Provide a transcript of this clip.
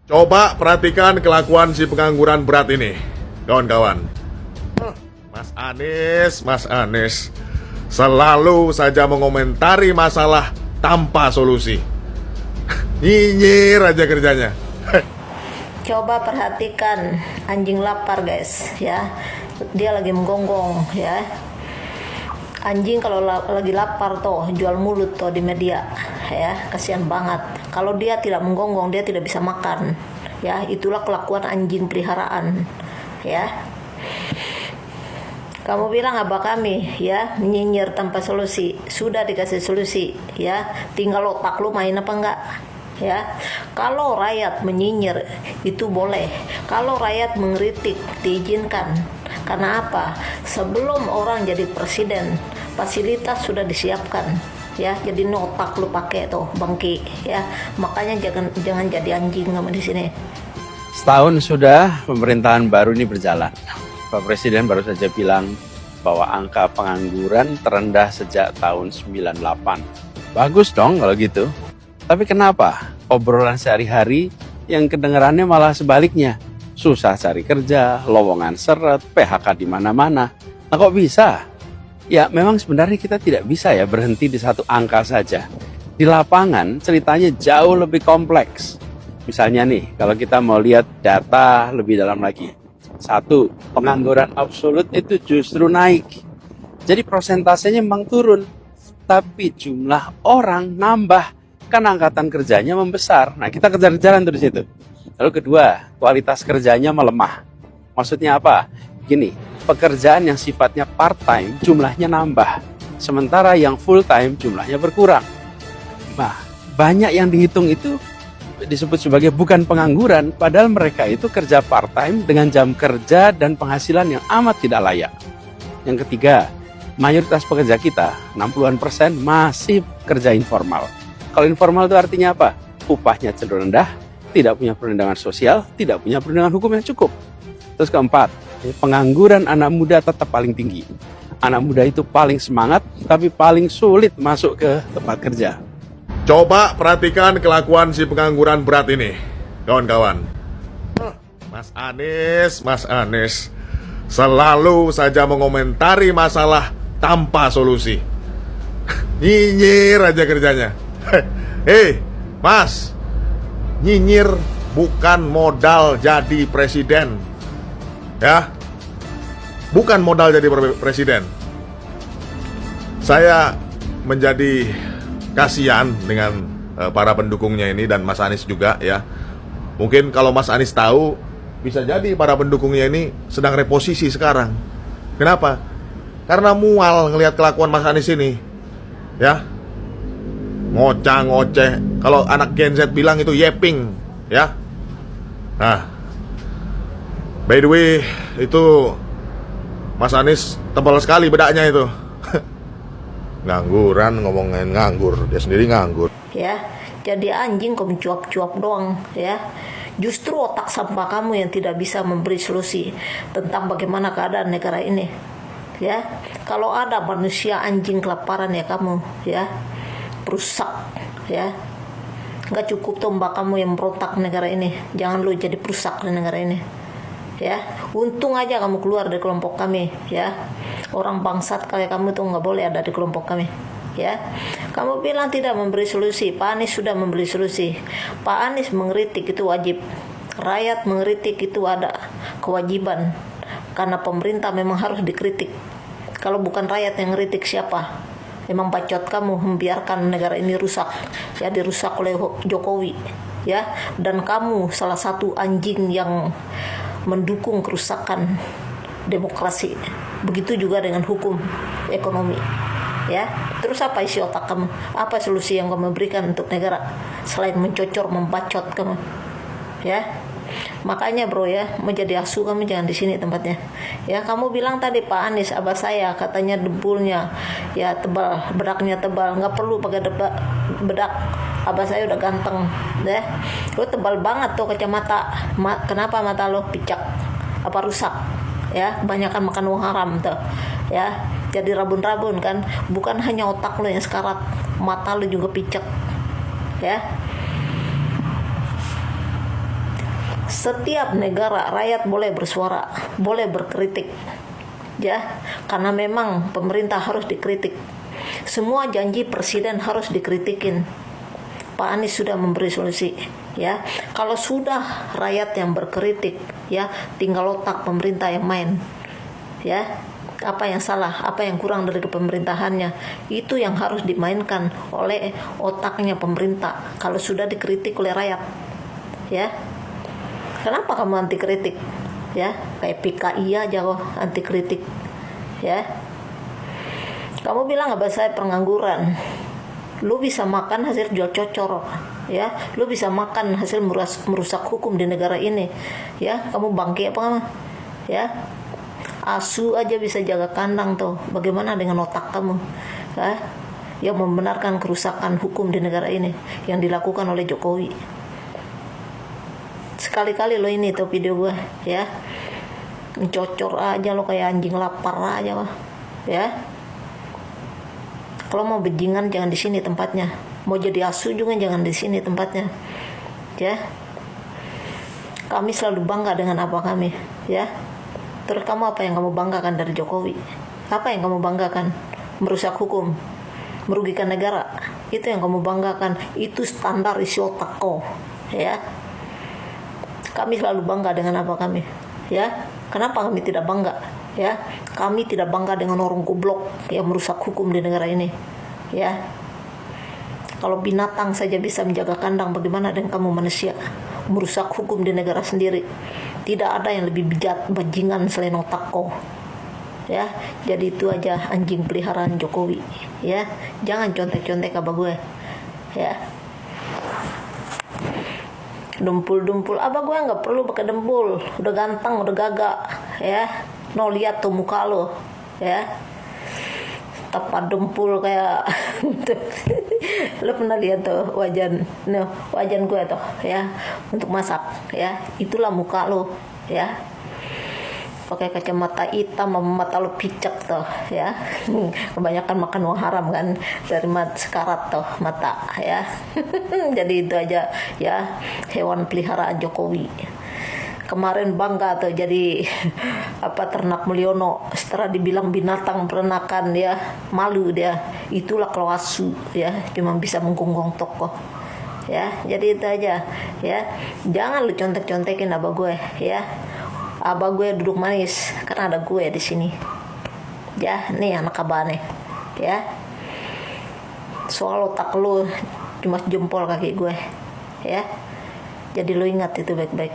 Coba perhatikan kelakuan si pengangguran berat ini, kawan-kawan. Mas Anies selalu saja mengomentari masalah tanpa solusi. Nyinyir aja kerjanya. Coba perhatikan anjing lapar, guys, ya. Dia lagi menggonggong, ya. Anjing kalau lagi lapar tuh jual mulut tuh di media, ya. Kasihan banget. Kalau dia tidak menggonggong, dia tidak bisa makan. Ya, itulah kelakuan anjing peliharaan, ya. Kamu bilang abah kami, ya, nyinyir tanpa solusi. Sudah dikasih solusi, ya. Tinggal otak lu main apa enggak, ya. Kalau rakyat menyinyir itu boleh. Kalau rakyat mengkritik diizinkan. Karena apa? Sebelum orang jadi presiden, fasilitas sudah disiapkan, ya. Jadi otak lu pakai tuh, bangki, ya. Makanya jangan jadi anjing kamu di sini. Setahun sudah pemerintahan baru ini berjalan. Pak Presiden baru saja bilang bahwa angka pengangguran terendah sejak tahun 98. Bagus dong kalau gitu. Tapi kenapa obrolan sehari-hari yang kedengarannya malah sebaliknya? Susah cari kerja, lowongan seret, PHK di mana-mana. Nah kok bisa? Ya memang sebenarnya kita tidak bisa ya berhenti di satu angka saja. Di lapangan ceritanya jauh lebih kompleks. Misalnya nih, kalau kita mau lihat data lebih dalam lagi. Satu, pengangguran absolut itu justru naik. Jadi persentasenya memang turun. Tapi jumlah orang nambah. Kan angkatan kerjanya membesar. Nah kita kejar-kejaran tuh di situ. Lalu kedua, kualitas kerjanya melemah. Maksudnya apa? Gini, pekerjaan yang sifatnya part-time jumlahnya nambah. Sementara yang full-time jumlahnya berkurang. Nah, banyak yang dihitung itu disebut sebagai bukan pengangguran, padahal mereka itu kerja part-time dengan jam kerja dan penghasilan yang amat tidak layak. Yang ketiga, mayoritas pekerja kita, 60% masih kerja informal. Kalau informal itu artinya apa? Upahnya cenderung rendah, tidak punya perlindungan sosial, tidak punya perlindungan hukum yang cukup. Terus keempat, pengangguran anak muda tetap paling tinggi. Anak muda itu paling semangat, tapi paling sulit masuk ke tempat kerja. Coba perhatikan kelakuan si pengangguran berat ini, kawan-kawan. Mas Anies selalu saja mengomentari masalah tanpa solusi. Nyinyir aja kerjanya. Mas, nyinyir bukan modal jadi presiden, ya. Bukan modal jadi presiden. Saya menjadi kasihan dengan para pendukungnya ini dan Mas Anies juga, ya. Mungkin kalau Mas Anies tahu, bisa jadi para pendukungnya ini sedang reposisi sekarang. Kenapa? Karena mual ngelihat kelakuan Mas Anies ini, ya. Ngoceh. Kalau anak Gen Z bilang itu yeping, ya. Nah, by the way, itu Mas Anies tebal sekali bedaknya itu. Ngangguran, ngomongin nganggur, dia sendiri nganggur. Ya, jadi anjing kau mencuap-cuap doang, ya. Justru otak sampah kamu yang tidak bisa memberi solusi tentang bagaimana keadaan negara ini, ya. Kalau ada manusia anjing kelaparan ya kamu, ya, perusak, ya. Nggak cukup tombak kamu yang merontak negara ini. Jangan lu jadi perusak di negara ini, ya. Untung aja kamu keluar dari kelompok kami, ya. Orang bangsat kayak kamu tuh nggak boleh ada di kelompok kami, ya. Kamu bilang tidak memberi solusi. Pak Anies sudah memberi solusi. Pak Anies mengkritik itu wajib. Rakyat mengkritik itu ada kewajiban. Karena pemerintah memang harus dikritik. Kalau bukan rakyat yang ngeritik siapa? Emang bacot kamu membiarkan negara ini rusak, ya, dirusak oleh Jokowi, ya. Dan kamu salah satu anjing yang mendukung kerusakan demokrasi. Begitu juga dengan hukum ekonomi, ya. Terus apa isi otak kamu? Apa solusi yang kamu berikan untuk negara selain mencocor, membacot kamu, ya? Makanya bro, ya, mau jadi asu kamu jangan di sini tempatnya, ya. Kamu bilang tadi Pak Anies abah saya katanya debulnya ya tebal, bedaknya tebal, nggak perlu pakai bedak, abah saya udah ganteng, deh. Lo tebal banget tuh kacamata. Kenapa mata lo picak? Apa rusak? Ya, kebanyakan makan uang haram tuh, ya. Jadi rabun-rabun kan. Bukan hanya otak lo yang sekarat, mata lo juga picek, ya. Setiap negara rakyat boleh bersuara, boleh berkritik, ya, karena memang pemerintah harus dikritik. Semua janji presiden harus dikritikin. Pak Anies sudah memberi solusi, ya. Kalau sudah rakyat yang berkritik, ya, tinggal otak pemerintah yang main, ya. Apa yang salah, apa yang kurang dari pemerintahannya, itu yang harus dimainkan oleh otaknya pemerintah. Kalau sudah dikritik oleh rakyat, ya. Kenapa kamu anti kritik, ya? Kayak PKI aja kok anti kritik, ya. Kamu bilang nggak saya pengangguran. Lu bisa makan hasil jual cocor, ya. Lu bisa makan hasil merusak hukum di negara ini, ya. Kamu bangke apa kamu, ya. Asu aja bisa jaga kandang tuh. Bagaimana dengan otak kamu, ya, yang membenarkan kerusakan hukum di negara ini yang dilakukan oleh Jokowi. Sekali-kali lo ini tuh video gue, ya. Cocor aja lo kayak anjing lapar aja, ya. Kalau mau bajingan jangan di sini tempatnya. Mau jadi asu juga jangan di sini tempatnya. Ya. Kami selalu bangga dengan apa kami, ya. Terus kamu apa yang kamu banggakan dari Jokowi? Apa yang kamu banggakan? Merusak hukum, merugikan negara. Itu yang kamu banggakan. Itu standar isi otak kau, ya. Kami selalu bangga dengan apa kami, ya. Kenapa kami tidak bangga? Ya, kami tidak bangga dengan orang goblok yang merusak hukum di negara ini, ya. Kalau binatang saja bisa menjaga kandang, bagaimana dengan kamu manusia merusak hukum di negara sendiri? Tidak ada yang lebih bajingan selain otak kau, ya. Jadi itu aja anjing peliharaan Jokowi, ya. Jangan contek-contek abah gue, ya. Dempul-dempul, abah gue nggak perlu pakai dempul, udah ganteng, udah gagak, ya. No, lihat tuh muka lo, ya. Tepat dempul kayak lo pernah lihat tuh wajan gue tuh, ya, untuk masak, ya. Itulah muka lo, ya. Pakai kacamata hitam, mata lo picek tuh, ya. Kebanyakan makan uang haram kan, dari sekarat tuh mata, ya. Jadi itu aja, ya, hewan peliharaan Jokowi. Kemarin bangga tuh jadi ternak Mulyono, setelah dibilang binatang peternakan, ya, malu dia. Itulah kalau asu, ya, cuma bisa menggonggong toko, ya. Jadi itu aja, ya. Jangan lu contek-contekin abah gue, ya. Abah gue duduk manis karena ada gue di sini, ya. Nih anak abah nih, ya. Soal otak lu cuma jempol kaki gue, ya. Jadi lu ingat itu baik-baik.